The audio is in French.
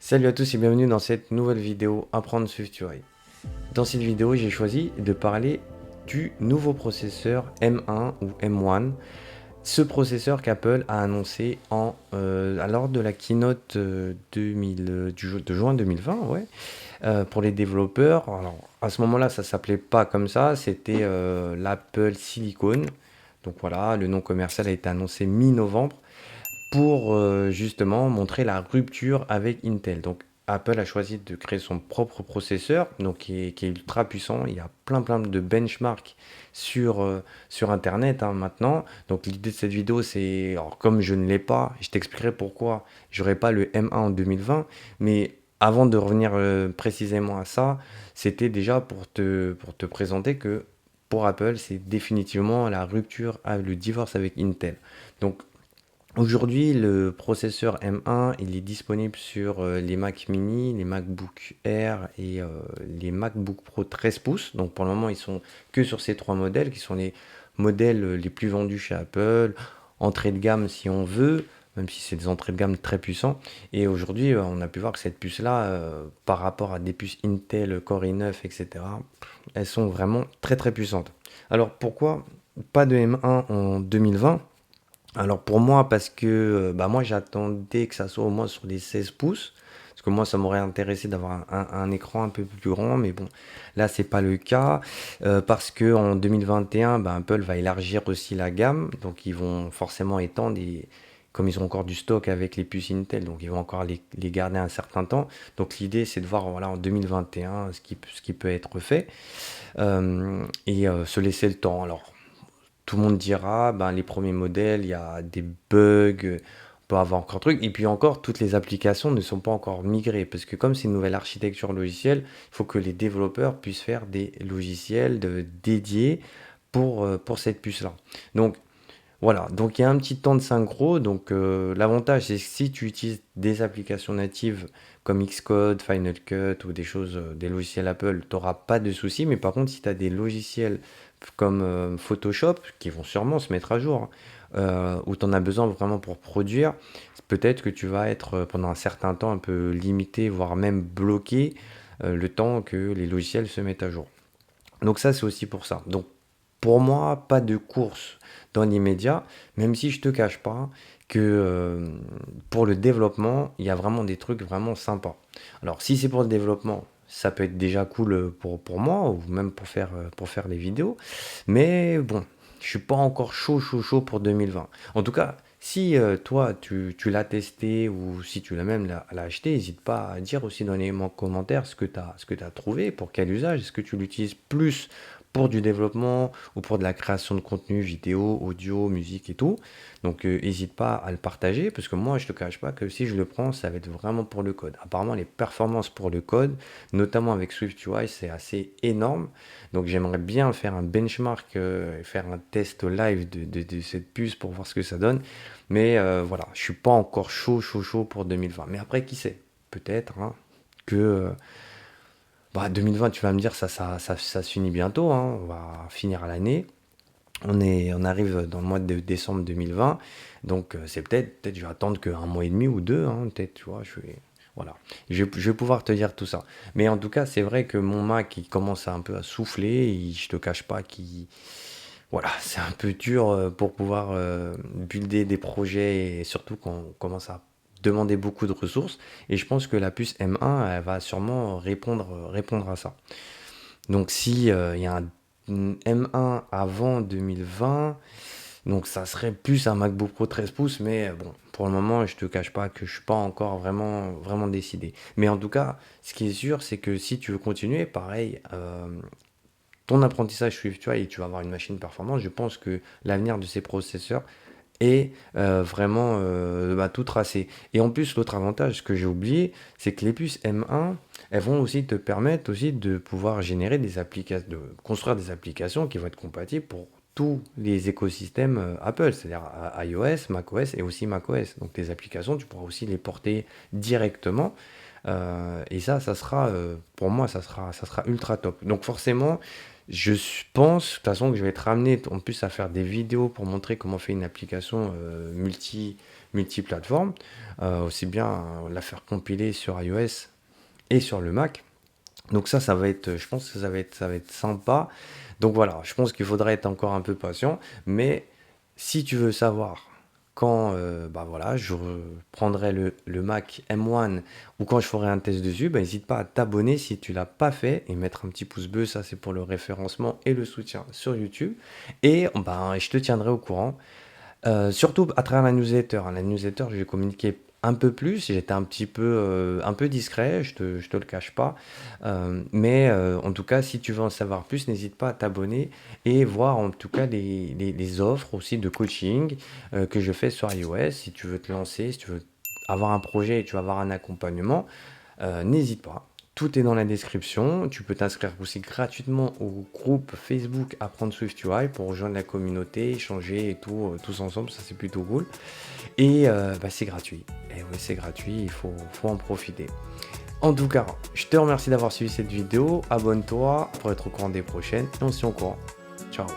Salut à tous et bienvenue dans cette nouvelle vidéo Apprendre SwiftUI. Dans cette vidéo, j'ai choisi de parler du nouveau processeur M1 ou M1, ce processeur qu'Apple a annoncé lors de la keynote 2000, de juin 2020, ouais, pour les développeurs. Alors, à ce moment-là, ça s'appelait pas comme ça, c'était l'Apple Silicon. Donc voilà, le nom commercial a été annoncé mi-novembre pour justement montrer la rupture avec Intel. Donc Apple a choisi de créer son propre processeur, donc qui est ultra puissant. Il y a plein de benchmarks sur Internet maintenant. Donc l'idée de cette vidéo, c'est, alors comme je ne l'ai pas, je t'expliquerai pourquoi j'aurai pas le M1 en 2020, mais avant de revenir précisément à ça, c'était déjà pour te présenter que pour Apple, c'est définitivement la rupture, le divorce avec Intel. Donc aujourd'hui, le processeur M1, il est disponible sur les Mac mini, les MacBook Air et les MacBook Pro 13 pouces. Donc pour le moment, ils sont que sur ces trois modèles qui sont les modèles les plus vendus chez Apple, entrée de gamme si on veut, même si c'est des entrées de gamme très puissants. Et aujourd'hui, on a pu voir que cette puce-là, par rapport à des puces Intel Core i9, etc., elles sont vraiment très puissantes. Alors pourquoi pas de M1 en 2020? Alors pour moi, parce que bah moi j'attendais que ça soit au moins sur les 16 pouces, parce que moi ça m'aurait intéressé d'avoir un écran un peu plus grand, mais bon, là c'est pas le cas, parce que en 2021, bah, Apple va élargir aussi la gamme, donc ils vont forcément étendre, comme ils ont encore du stock avec les puces Intel, donc ils vont encore les garder un certain temps. Donc l'idée c'est de voir voilà, en 2021 ce qui peut être fait, se laisser le temps. Alors tout le monde dira, ben, les premiers modèles, il y a des bugs, on peut avoir encore truc. Et puis encore, toutes les applications ne sont pas encore migrées. Parce que comme c'est une nouvelle architecture logicielle, il faut que les développeurs puissent faire des logiciels dédiés pour cette puce-là. Donc voilà, donc il y a un petit temps de synchro. Donc l'avantage, c'est que si tu utilises des applications natives comme Xcode, Final Cut ou des choses, des logiciels Apple, tu n'auras pas de soucis. Mais par contre, si tu as des logiciels comme Photoshop, qui vont sûrement se mettre à jour, hein, où tu en as besoin vraiment pour produire, peut-être que tu vas être pendant un certain temps un peu limité, voire même bloqué, le temps que les logiciels se mettent à jour. Donc ça, c'est aussi pour ça. Donc pour moi, pas de course dans l'immédiat, même si je te cache pas que pour le développement, il y a vraiment des trucs vraiment sympas. Alors si c'est pour le développement, ça peut être déjà cool pour moi, ou même pour faire les vidéos, mais bon, je suis pas encore chaud pour 2020. En tout cas, si toi tu l'as testé ou si tu l'as même l'as acheté, n'hésite pas à dire aussi dans les commentaires ce que tu as trouvé, pour quel usage, est-ce que tu l'utilises plus pour du développement ou pour de la création de contenu vidéo, audio, musique et tout. Donc n'hésite pas à le partager parce que moi je te cache pas que si je le prends, ça va être vraiment pour le code. Apparemment les performances pour le code, notamment avec SwiftUI, c'est assez énorme. Donc j'aimerais bien faire un benchmark, faire un test live de cette puce pour voir ce que ça donne. Mais voilà, je suis pas encore chaud pour 2020. Mais après, qui sait? Peut-être hein, que bah, 2020, tu vas me dire, ça se finit bientôt, hein, on va finir l'année. On arrive dans le mois de décembre 2020, donc c'est peut-être, je vais attendre qu'un mois et demi ou deux, hein, peut-être, tu vois, voilà. Je vais pouvoir te dire tout ça. Mais en tout cas, c'est vrai que mon Mac, il commence un peu à souffler, et je te cache pas qu'il, voilà, c'est un peu dur pour pouvoir builder des projets, et surtout quand on commence à demander beaucoup de ressources. Et je pense que la puce M1, elle va sûrement répondre à ça. Donc si il y a un M1 avant 2020, donc ça serait plus un MacBook Pro 13 pouces, mais bon, pour le moment, je te cache pas que je suis pas encore vraiment décidé. Mais en tout cas, ce qui est sûr, c'est que si tu veux continuer, pareil, ton apprentissage Swift, tu vois, et tu vas avoir une machine performante, je pense que l'avenir de ces processeurs est vraiment bah, tout tracé. Et en plus, l'autre avantage que j'ai oublié, c'est que les puces M1, elles vont aussi te permettre aussi de pouvoir générer des applications, de construire des applications qui vont être compatibles pour tous les écosystèmes Apple, c'est-à-dire iOS, macOS et aussi macOS. Donc tes applications, tu pourras aussi les porter directement. Et ça sera, pour moi, ça sera ultra top. Donc forcément, je pense, de toute façon, que je vais être amené en plus à faire des vidéos pour montrer comment on fait une application multiplateforme, aussi bien la faire compiler sur iOS et sur le Mac. Donc ça va être, je pense que ça va être sympa. Donc voilà, je pense qu'il faudra être encore un peu patient. Mais si tu veux savoir quand, bah voilà, je prendrai le Mac M1 ou quand je ferai un test dessus, bah, n'hésite pas à t'abonner si tu l'as pas fait et mettre un petit pouce bleu. Ça, c'est pour le référencement et le soutien sur YouTube. Et bah, je te tiendrai au courant. Surtout à travers la newsletter, hein. La newsletter, je vais communiquer un peu plus. J'étais un peu discret, je te le cache pas. Mais en tout cas, si tu veux en savoir plus, n'hésite pas à t'abonner et voir en tout cas les offres aussi de coaching que je fais sur iOS. Si tu veux te lancer, si tu veux avoir un projet et tu veux avoir un accompagnement, n'hésite pas. Tout est dans la description. Tu peux t'inscrire aussi gratuitement au groupe Facebook Apprendre SwiftUI pour rejoindre la communauté, échanger et tout, tous ensemble. Ça, c'est plutôt cool. Et bah, c'est gratuit. Et oui, c'est gratuit. Faut en profiter. En tout cas, je te remercie d'avoir suivi cette vidéo. Abonne-toi pour être au courant des prochaines. Et on se tient au courant. Ciao.